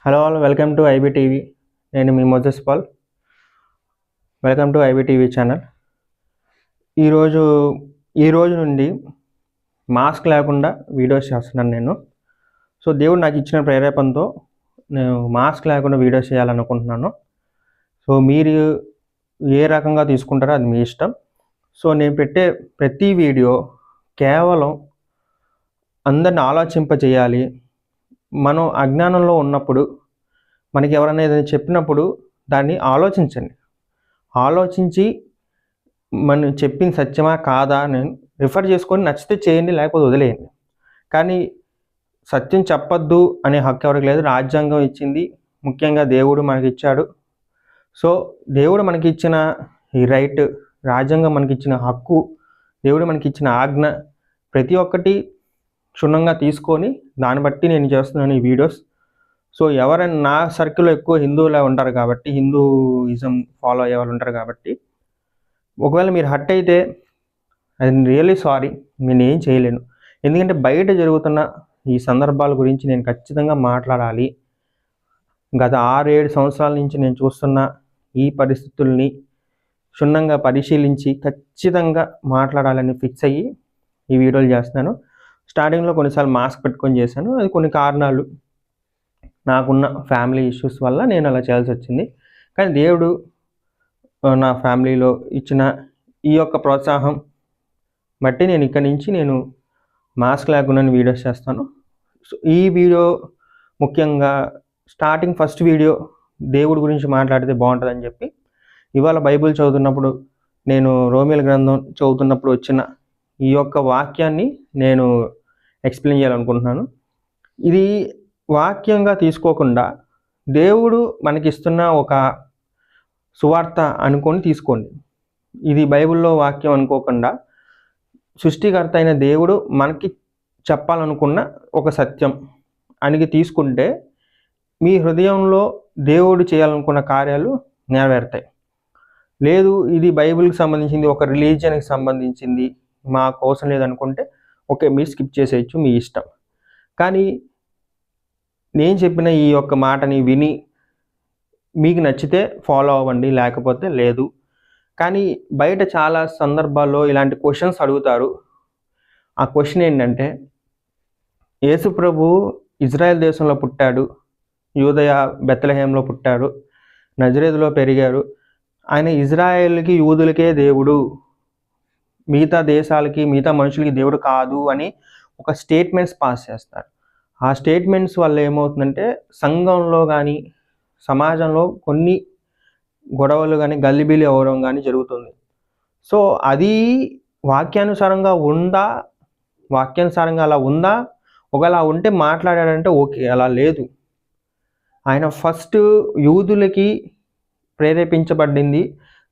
Hello all, welcome to IB TV. నేను మీ Moses Paul. Welcome to IB TV channel. ఈరోజు నుండి మాస్క్ లేకుండా వీడియోస్ చేస్తున్నాను నేను. సో దేవుడు నాకు ఇచ్చిన ప్రేరేపణతో నేను మాస్క్ లేకుండా వీడియోస్ చేయాలనుకుంటున్నాను. సో మీరు ఏ రకంగా తీసుకుంటారో అది మీ ఇష్టం. సో నేను పెట్టే ప్రతి వీడియో కేవలం అందరిని ఆలోచింపజేయాలి. మనం అజ్ఞానంలో ఉన్నప్పుడు మనకి ఎవరైనా ఏదైనా చెప్పినప్పుడు దాన్ని ఆలోచించి మనం చెప్పింది సత్యమా కాదా నేను రిఫర్ చేసుకొని నచ్చితే చేయండి, లేకపోతే వదిలేయండి. కానీ సత్యం చెప్పొద్దు అనే హక్కు ఎవరికి లేదు. రాజ్యాంగం ఇచ్చింది, ముఖ్యంగా దేవుడు మనకి ఇచ్చాడు. సో దేవుడు మనకి ఇచ్చిన ఈ రైట్, రాజ్యాంగం మనకి ఇచ్చిన హక్కు, దేవుడు మనకి ఇచ్చిన ఆజ్ఞ ప్రతి ఒక్కటి క్షుణ్ణంగా తీసుకొని దాన్ని బట్టి నేను చేస్తున్నాను ఈ వీడియోస్. సో ఎవరైనా నా సర్కిల్లో ఎక్కువ హిందువులే ఉంటారు కాబట్టి, హిందూయిజం ఫాలో అయ్యే వాళ్ళు ఉంటారు కాబట్టి, ఒకవేళ మీరు హర్ట్ అయితే అది రియల్లీ సారీ, నేను ఏం చేయలేను. ఎందుకంటే బయట జరుగుతున్న ఈ సందర్భాల గురించి నేను ఖచ్చితంగా మాట్లాడాలి. గత 6-7 సంవత్సరాల నుంచి నేను చూస్తున్న ఈ పరిస్థితుల్ని క్షుణ్ణంగా పరిశీలించి ఖచ్చితంగా మాట్లాడాలని ఫిక్స్ అయ్యి ఈ వీడియోలు చేస్తున్నాను. స్టార్టింగ్లో కొన్నిసార్లు మాస్క్ పెట్టుకొని చేశాను. అది కొన్ని కారణాలు, నాకున్న ఫ్యామిలీ ఇష్యూస్ వల్ల నేను అలా చేయాల్సి వచ్చింది. కానీ దేవుడు నా ఫ్యామిలీలో ఇచ్చిన ఈ యొక్క ప్రోత్సాహం బట్టి నేను ఇక్కడి నుంచి మాస్క్ లేకుండా వీడియోస్ చేస్తాను. సో ఈ వీడియో ముఖ్యంగా ఫస్ట్ వీడియో దేవుడి గురించి మాట్లాడితే బాగుంటుందని చెప్పి, ఇవాళ బైబిల్ చదువుతున్నప్పుడు నేను రోమీయుల గ్రంథం చదువుతున్నప్పుడు వచ్చిన ఈ యొక్క వాక్యాన్ని నేను ఎక్స్ప్లెయిన్ చేయాలనుకుంటున్నాను. ఇది వాక్యంగా తీసుకోకుండా దేవుడు మనకిస్తున్న ఒక సువార్త అనుకొని తీసుకోండి. ఇది బైబిల్లో వాక్యం అనుకోకుండా సృష్టికర్త అయిన దేవుడు మనకి చెప్పాలనుకున్న ఒక సత్యం అని తీసుకుంటే మీ హృదయంలో దేవుడు చేయాలనుకున్న కార్యాలు నెరవేరుతాయి. లేదు ఇది బైబిల్కి సంబంధించింది, ఒక రిలీజియన్కి సంబంధించింది, మాకు అవసరం లేదనుకుంటే ఓకే, మీరు స్కిప్ చేసేయచ్చు, మీ ఇష్టం. కానీ నేను చెప్పిన ఈ యొక్క మాటని విని మీకు నచ్చితే ఫాలో అవ్వండి, లేకపోతే లేదు. కానీ బయట చాలా సందర్భాల్లో ఇలాంటి క్వశ్చన్స్ అడుగుతారు. ఆ క్వశ్చన్ ఏంటంటే, యేసు ప్రభు ఇజ్రాయెల్ దేశంలో పుట్టాడు, యూదయ బెత్లెహేంలో పుట్టాడు, నజరేతులో పెరిగారు, ఆయన ఇజ్రాయెల్కి యూదులకే దేవుడు, మిగతా దేశాలకి మిగతా మనుషులకి దేవుడు కాదు అని ఒక స్టేట్మెంట్స్ పాస్ చేస్తారు. ఆ స్టేట్మెంట్స్ వల్ల ఏమవుతుందంటే సంఘంలో కానీ సమాజంలో కొన్ని గొడవలు కానీ గల్లిబిల్లి అవ్వడం కానీ జరుగుతుంది. సో అది వాక్యానుసారంగా అలా ఉందా? ఒకవేళ ఉంటే మాట్లాడాడంటే ఓకే, అలా లేదు. ఆయన ఫస్ట్ యూదులకి ప్రేరేపించబడింది,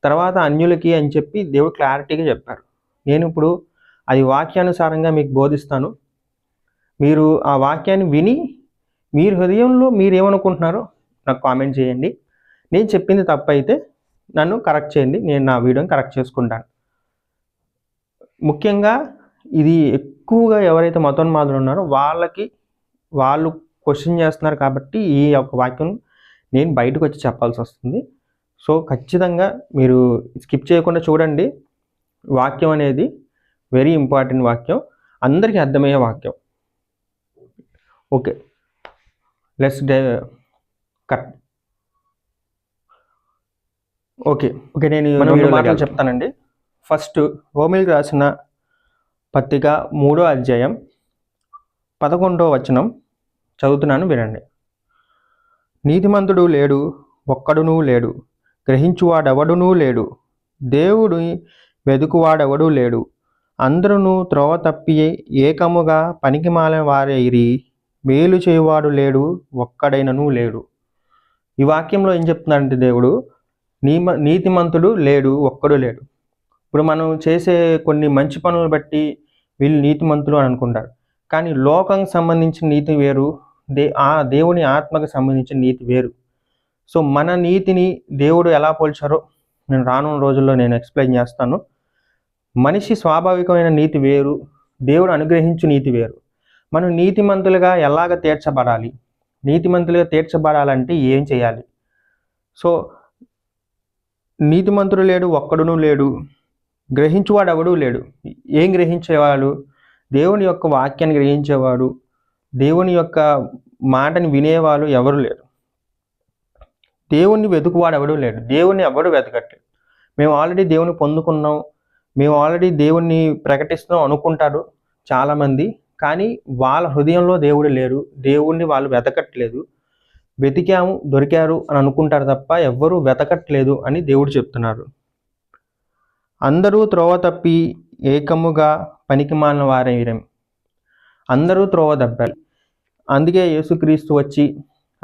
తర్వాత అన్యులకి అని చెప్పి దేవుడు క్లారిటీగా చెప్పారు. నేను ఇప్పుడు అది వాక్యానుసారంగా మీకు బోధిస్తాను. మీరు ఆ వాక్యాన్ని విని మీరు హృదయంలో మీరు ఏమనుకుంటున్నారో నాకు కామెంట్ చేయండి. నేను చెప్పింది తప్పైతే నన్ను కరెక్ట్ చేయండి, నేను నా వీడియోని కరెక్ట్ చేసుకుంటాను. ముఖ్యంగా ఇది ఎక్కువగా ఎవరైతే మతోన్మాదులు ఉన్నారో వాళ్ళు క్వశ్చన్ చేస్తున్నారు కాబట్టి ఈ యొక్క వాక్యం నేను బయటకు వచ్చి చెప్పాల్సి వస్తుంది. సో ఖచ్చితంగా మీరు స్కిప్ చేయకుండా చూడండి. వాక్యం అనేది వెరీ ఇంపార్టెంట్ వాక్యం, అందరికీ అర్థమయ్యే వాక్యం. Okay, let's cut. ఓకే, నేను 2 మాటలు చెప్తానండి. ఫస్ట్, రోమీయులకు రాసిన పత్రిక 3వ అధ్యాయం 11వ వచనం చదువుతున్నాను, వినండి. నీతిమంతుడు లేడు, ఒక్కడునూ లేడు, గ్రహించువాడెవడునూ లేడు, దేవుడు వెదుకువాడెవడూ లేడు, అందరూ త్రోవ తప్పి ఏకముగా పనికిమాలిన వారైరి, మేలు చేయువాడు లేడు, ఒక్కడైనను లేడు. ఈ వాక్యంలో ఏం చెప్తున్నాడంటే దేవుడు నీతిమంతుడు లేడు, ఒక్కడు లేడు. ఇప్పుడు మనం చేసే కొన్ని మంచి పనులు బట్టి వీళ్ళు నీతిమంతులు అని అనుకుంటారు. కానీ లోకంకి సంబంధించిన నీతి వేరు, దేవుని ఆత్మకు సంబంధించిన నీతి వేరు. సో మన నీతిని దేవుడు ఎలా పోల్చారో నేను రానున్న రోజుల్లో నేను ఎక్స్ప్లెయిన్ చేస్తాను. మనిషి స్వాభావికమైన నీతి వేరు, దేవుడు అనుగ్రహించు నీతి వేరు. మనం నీతిమంతులుగా ఎలాగ తీర్చబడాలి, నీతిమంతులుగా తీర్చబడాలంటే ఏం చేయాలి? సో నీతిమంతుడు లేడు, ఒక్కడునూ లేడు, గ్రహించువాడు ఎవడూ లేడు. ఏం గ్రహించేవాడు? దేవుని యొక్క వాక్యాన్ని గ్రహించేవాడు, దేవుని యొక్క మాటని వినేవాళ్ళు ఎవరు లేరు. దేవుణ్ణి వెతుకువాడు ఎవడూ లేడు, దేవుణ్ణి ఎవడు వెతకట్లేదు. మేము ఆల్రెడీ దేవుని పొందుకున్నాం, మేము ఆల్రెడీ దేవుణ్ణి ప్రకటిస్తున్నాం అనుకుంటారు చాలామంది. కానీ వాళ్ళ హృదయంలో దేవుడు లేరు, దేవుణ్ణి వాళ్ళు వెతకట్లేదు. వెతికాము, దొరికారు అని అనుకుంటారు తప్ప ఎవ్వరూ వెతకట్లేదు అని దేవుడు చెప్తున్నారు. అందరూ త్రోవ తప్పి ఏకముగా పనికిమాలిన వారైరం. అందరూ త్రోవ తప్పారు. అందుకే యేసుక్రీస్తు వచ్చి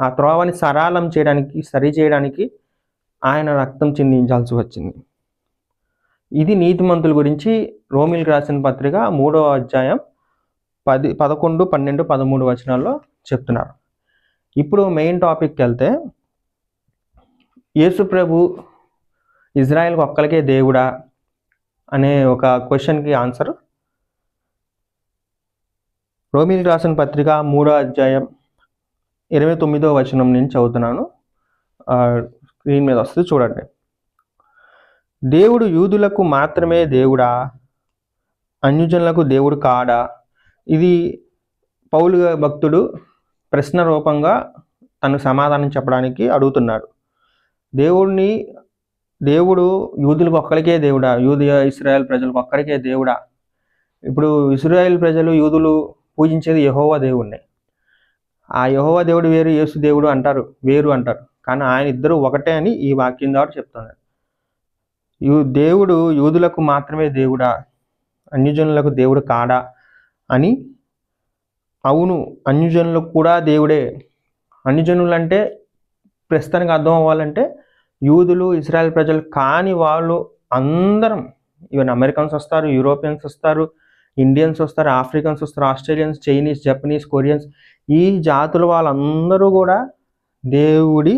ఆ త్రోవని సరళం చేయడానికి, సరి చేయడానికి ఆయన రక్తం చిందించాల్సి వచ్చింది. ఇది నీతిమంతుల గురించి రోమీయులకు రాసిన పత్రిక 3వ అధ్యాయం 11, 12, 13 వచనాల్లో చెప్తున్నారు. ఇప్పుడు మెయిన్ టాపిక్కి వెళ్తే, యేసు ప్రభు ఇజ్రాయెల్కి ఒక్కరికే దేవుడా అనే ఒక క్వశ్చన్కి ఆన్సర్ రోమీయులకు రాసిన పత్రిక 3వ అధ్యాయం 29వ వచనం నుంచి చదువుతున్నాను. స్క్రీన్ మీద వస్తుంది చూడండి. దేవుడు యూదులకు మాత్రమే దేవుడా, అన్యజనులకు దేవుడు కాడా? ఇది పౌలు భక్తుడు ప్రశ్న రూపంగా తను సమాధానం చెప్పడానికి అడుగుతున్నాడు. దేవుడు యూదులకు ఒక్కరికే దేవుడా, ఇశ్రాయేల్ ప్రజలకు ఒక్కరికే దేవుడా? ఇప్పుడు ఇశ్రాయేల్ ప్రజలు, యూదులు పూజించేది యెహోవా దేవుణ్ణి. ఆ యెహోవా దేవుడు వేరు, యేసు దేవుడు అంటారు, వేరు అంటారు. కానీ ఆయన ఇద్దరు ఒకటే అని ఈ వాక్యం ద్వారా చెప్తున్నారు. దేవుడు యూదులకు మాత్రమే దేవుడా, అన్యజనులకు దేవుడు కాడా అని. అవును, అన్యజనులకు కూడా దేవుడే. అన్యజనులు అంటే ప్రస్తుతానికి అర్థం అవ్వాలంటే యూదులు, ఇజ్రాయెల్ ప్రజలు కాని వాళ్ళు అందరం, ఈవెన్ అమెరికన్స్ వస్తారు, యూరోపియన్స్ వస్తారు, ఇండియన్స్ వస్తారు, ఆఫ్రికన్స్ వస్తారు, ఆస్ట్రేలియన్స్, చైనీస్, జపనీస్, కొరియన్స్, ఈ జాతుల వాళ్ళందరూ కూడా దేవుడి,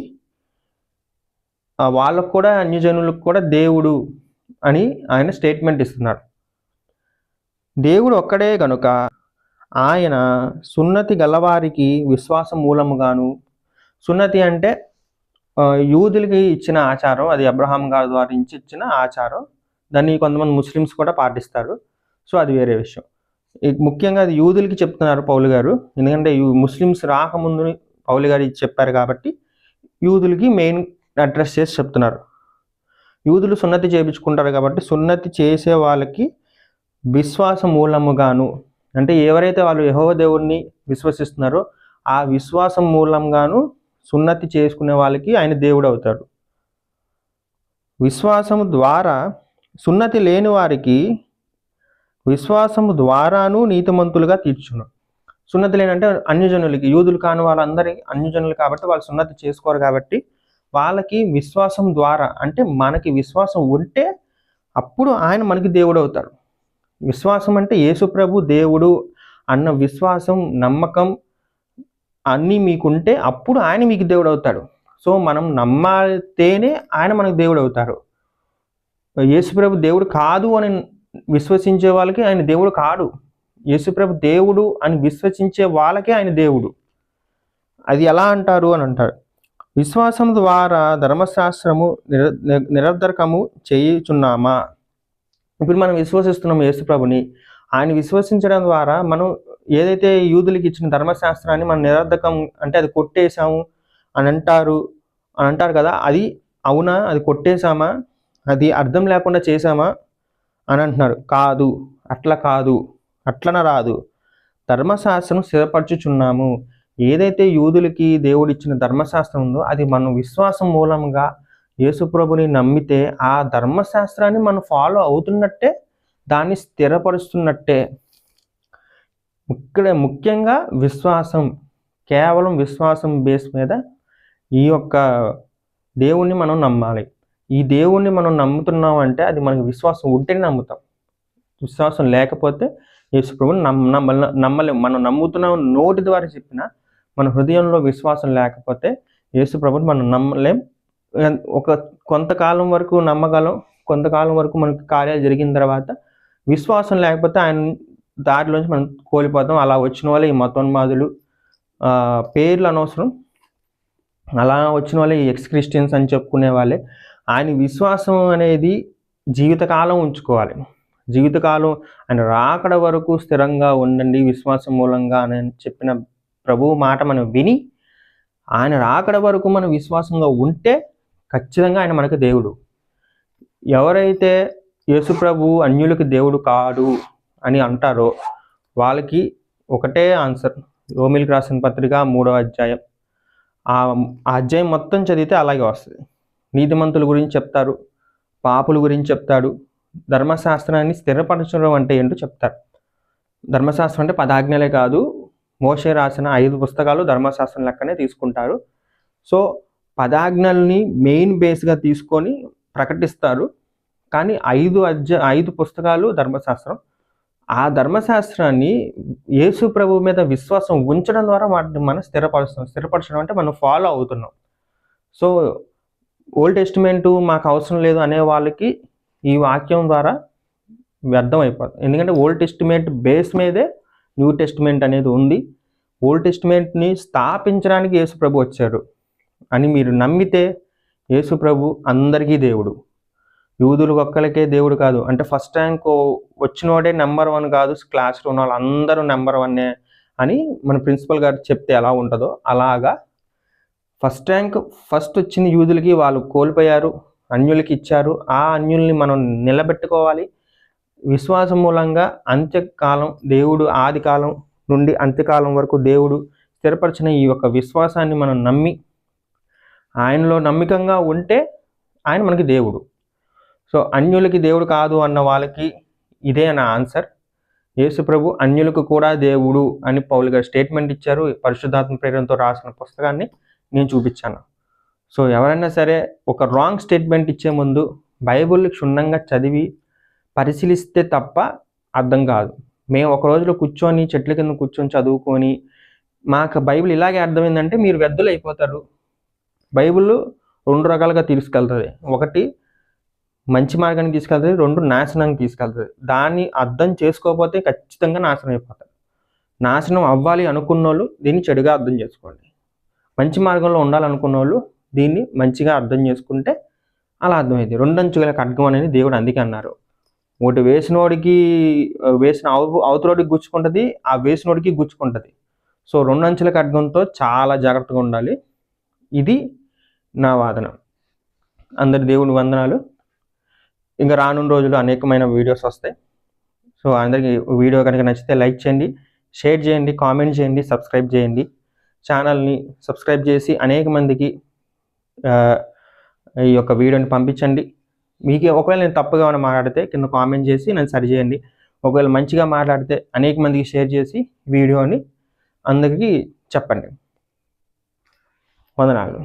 వాళ్ళకు కూడా అన్యజనులకు కూడా దేవుడు అని ఆయన స్టేట్మెంట్ ఇస్తున్నారు. దేవుడు ఒక్కడే గనుక ఆయన సున్నతి గలవారికి విశ్వాసం మూలముగాను, సున్నతి అంటే యూదులకి ఇచ్చిన ఆచారం, అది అబ్రహాం గారి ద్వారా ఇచ్చిన ఆచారం. దాన్ని కొంతమంది ముస్లిమ్స్ కూడా పాటిస్తారు. సో అది వేరే విషయం. ముఖ్యంగా అది యూదులకి చెప్తున్నారు పౌలు గారు, ఎందుకంటే ముస్లిమ్స్ రాకముందు పౌలు గారు చెప్పారు కాబట్టి యూదులకి మెయిన్ అడ్రస్ చేసి చెప్తున్నారు. యూదులు సున్నతి చేయించుకుంటారు కాబట్టి సున్నతి చేసే వాళ్ళకి విశ్వాస మూలముగాను, అంటే ఎవరైతే వాళ్ళు యెహోవా దేవుణ్ణి విశ్వసిస్తున్నారో ఆ విశ్వాసం మూలంగాను సున్నతి చేసుకునే వాళ్ళకి ఆయన దేవుడు అవుతాడు. విశ్వాసము ద్వారా, సున్నతి లేని వారికి విశ్వాసము ద్వారాను నీతిమంతులుగా తీర్చును. సున్నతి లేనంటే అన్యజనులకి, యూదులు కాని వాళ్ళందరికీ అన్యజనులు కాబట్టి వాళ్ళు సున్నతి చేసుకోరు కాబట్టి వాళ్ళకి విశ్వాసం ద్వారా, అంటే మనకి విశ్వాసం ఉంటే అప్పుడు ఆయన మనకి దేవుడు అవుతాడు. విశ్వాసం అంటే యేసు ప్రభు దేవుడు అన్న విశ్వాసం, నమ్మకం అన్నీ మీకుంటే అప్పుడు ఆయన మీకు దేవుడు అవుతాడు. సో మనం నమ్మితేనే ఆయన మనకు దేవుడు అవుతారు. యేసు ప్రభు దేవుడు కాదు అని విశ్వసించే వాళ్ళకి ఆయన దేవుడు కాడు. యేసు ప్రభు దేవుడు అని విశ్వసించే వాళ్ళకే ఆయన దేవుడు. అది ఎలా అంటారు అని అంటారు, విశ్వాసం ద్వారా ధర్మశాస్త్రము నిరర్ధకము చేయుచున్నామా? ఇప్పుడు మనం విశ్వసిస్తున్నాం యేసు ప్రభుని. ఆయన విశ్వసించడం ద్వారా మనం ఏదైతే యూదులకి ఇచ్చిన ధర్మశాస్త్రాన్ని మనం నిరర్ధకం, అంటే అది కొట్టేశాము అని అంటారు కదా, అది అవునా? అది కొట్టేశామా? అది అర్థం లేకుండా చేశామా అని అంటున్నారు. కాదు, అట్లా కాదు, అట్లన రాదు. ధర్మశాస్త్రం స్థిరపరచుచున్నాము. ఏదైతే యూదులకి దేవుడు ఇచ్చిన ధర్మశాస్త్రం ఉందో అది మనం విశ్వాసం మూలంగా యేసు ప్రభుని నమ్మితే ఆ ధర్మశాస్త్రాన్ని మనం ఫాలో అవుతున్నట్టే, దాన్ని స్థిరపరుస్తున్నట్టే. ఇక్కడ ముఖ్యంగా విశ్వాసం, కేవలం విశ్వాసం బేస్ మీద ఈ యొక్క దేవుణ్ణి మనం నమ్మాలి. ఈ దేవుణ్ణి మనం నమ్ముతున్నాం అంటే అది మనకి విశ్వాసం ఉంటేనే నమ్ముతాం. విశ్వాసం లేకపోతే యేసు ప్రభుని నమ్మలేం. మనం నమ్ముతున్నాం నోటి ద్వారా చెప్పినా మన హృదయంలో విశ్వాసం లేకపోతే యేసు ప్రభుని మనం నమ్మలేం. కొంతకాలం వరకు నమ్మగలం, కొంతకాలం వరకు మనకి కార్యాలు జరిగిన తర్వాత విశ్వాసం లేకపోతే ఆయన దారిలోంచి మనం కోల్పోతాం. అలా వచ్చిన వాళ్ళే ఈ మతోన్మాదులు, పేర్లు అనవసరం, అలా వచ్చిన వాళ్ళే ఎక్స్ క్రిస్టియన్స్ అని చెప్పుకునే వాళ్ళే. ఆయన విశ్వాసం అనేది జీవితకాలం ఉంచుకోవాలి. జీవితకాలం ఆయన రాకడ వరకు స్థిరంగా ఉండండి విశ్వాసం మూలంగా అని చెప్పిన ప్రభువు మాట మనం విని ఆయన రాకడ వరకు మనం విశ్వాసంగా ఉంటే ఖచ్చితంగా ఆయన మనకు దేవుడు. ఎవరైతే యేసు ప్రభువు అన్యులకి దేవుడు కాడు అని అంటారో వాళ్ళకి ఒకటే ఆన్సర్. రోమీయులకు రాసిన పత్రిక 3వ అధ్యాయం. ఆ అధ్యాయం మొత్తం చదివితే అలాగే వస్తుంది. నీతిమంతుల గురించి చెప్తారు, పాపుల గురించి చెప్తాడు, ధర్మశాస్త్రాన్ని స్థిరపరచడం అంటే ఏంటో చెప్తారు. ధర్మశాస్త్రం అంటే 10 ఆజ్ఞలే కాదు, మోషే రాసిన 5 పుస్తకాలు ధర్మశాస్త్రం లెక్కనే తీసుకుంటారు. సో 10 ఆజ్ఞల్ని మెయిన్ బేస్గా తీసుకొని ప్రకటిస్తారు. కానీ 5 పుస్తకాలు ధర్మశాస్త్రం. ఆ ధర్మశాస్త్రాన్ని యేసు ప్రభు మీద విశ్వాసం ఉంచడం ద్వారా వాటిని మనం స్థిరపరచడం అంటే మనం ఫాలో అవుతున్నాం. సో ఓల్డ్ టెస్టిమెంటు మాకు అవసరం లేదు అనే వాళ్ళకి ఈ వాక్యం ద్వారా వ్యర్థం అయిపోతుంది. ఎందుకంటే ఓల్డ్ టెస్టిమెంట్ బేస్ మీదే న్యూ టెస్టిమెంట్ అనేది ఉంది. ఓల్డ్ టెస్టిమెంట్ని స్థాపించడానికి యేసు ప్రభు వచ్చారు అని మీరు నమ్మితే యేసు ప్రభు అందరికీ దేవుడు. యూదులకు ఒక్కరికే దేవుడు కాదు. అంటే ఫస్ట్ ర్యాంక్ వచ్చినోడే నెంబర్ 1 కాదు, క్లాస్లో ఉన్న వాళ్ళు అందరూ నెంబర్ 1 అని మన ప్రిన్సిపల్ గారు చెప్తే ఎలా ఉంటుందో అలాగా ఫస్ట్ ర్యాంక్ ఫస్ట్ వచ్చింది యూదులకి, వాళ్ళు కోల్పోయారు, అన్యులకి ఇచ్చారు. ఆ అన్యుల్ని మనం నిలబెట్టుకోవాలి. విశ్వాసం మూలంగా అంత్యకాలం దేవుడు ఆది కాలం నుండి అంత్యకాలం వరకు దేవుడు స్థిరపరిచిన ఈ యొక్క విశ్వాసాన్ని మనం నమ్మి ఆయనలో నమ్మకంగా ఉంటే ఆయన మనకి దేవుడు. సో అన్యులకి దేవుడు కాదు అన్న వాళ్ళకి ఇదే నా ఆన్సర్. యేసు ప్రభు అన్యులకు కూడా దేవుడు అని పౌలు గారు స్టేట్మెంట్ ఇచ్చారు. పరిశుద్ధాత్మ ప్రేరణతో రాసిన పుస్తకాన్ని నేను చూపించాను. సో ఎవరైనా సరే ఒక రాంగ్ స్టేట్మెంట్ ఇచ్చే ముందు బైబిల్ క్షుణ్ణంగా చదివి పరిశీలిస్తే తప్ప అర్థం కాదు. మేము ఒక రోజులో కూర్చొని చెట్ల కింద కూర్చొని చదువుకొని మాకు బైబిల్ ఇలాగే అర్థమైందంటే మీరు వ్యర్థులు అయిపోతారు. బైబిల్ 2 రకాలుగా తీసుకెళ్తుంది. ఒకటి మంచి మార్గానికి తీసుకెళ్తుంది, 2 నాశనానికి తీసుకెళ్తుంది. దాన్ని అర్థం చేసుకోకపోతే ఖచ్చితంగా నాశనం అయిపోతారు. నాశనం అవ్వాలి అనుకున్న వాళ్ళు దీన్ని చెడుగా అర్థం చేసుకోండి. మంచి మార్గంలో ఉండాలనుకున్న వాళ్ళు దీన్ని మంచిగా అర్థం చేసుకుంటే అలా అర్థమైంది. 2 అంచుల ఖడ్గం అనేది దేవుడు అందుకే అన్నారు. ఒకటి వేసినోడికి అవతలోడికి గుచ్చుకుంటుంది, ఆ వేసినోడికి గుచ్చుకుంటుంది. సో 2 అంచుల ఖడ్గంతో చాలా జాగ్రత్తగా ఉండాలి. ఇది నా వాదన. అందరి దేవుని వందనాలు. ఇంకా రానున్న రోజులు అనేకమైన వీడియోస్ వస్తాయి. సో అందరికీ వీడియో కనుక నచ్చితే లైక్ చేయండి, షేర్ చేయండి, కామెంట్ చేయండి, సబ్స్క్రైబ్ చేయండి. ఛానల్ని సబ్స్క్రైబ్ చేసి అనేక మందికి ఈ యొక్క వీడియోని పంపించండి. మీకు ఒకవేళ నేను తప్పుగా ఏమైనా మాట్లాడితే కింద కామెంట్ చేసి నన్ను సరి చేయండి. ఒకవేళ మంచిగా మాట్లాడితే అనేక మందికి షేర్ చేసి వీడియోని అందరికీ చెప్పండి. వందనాలు.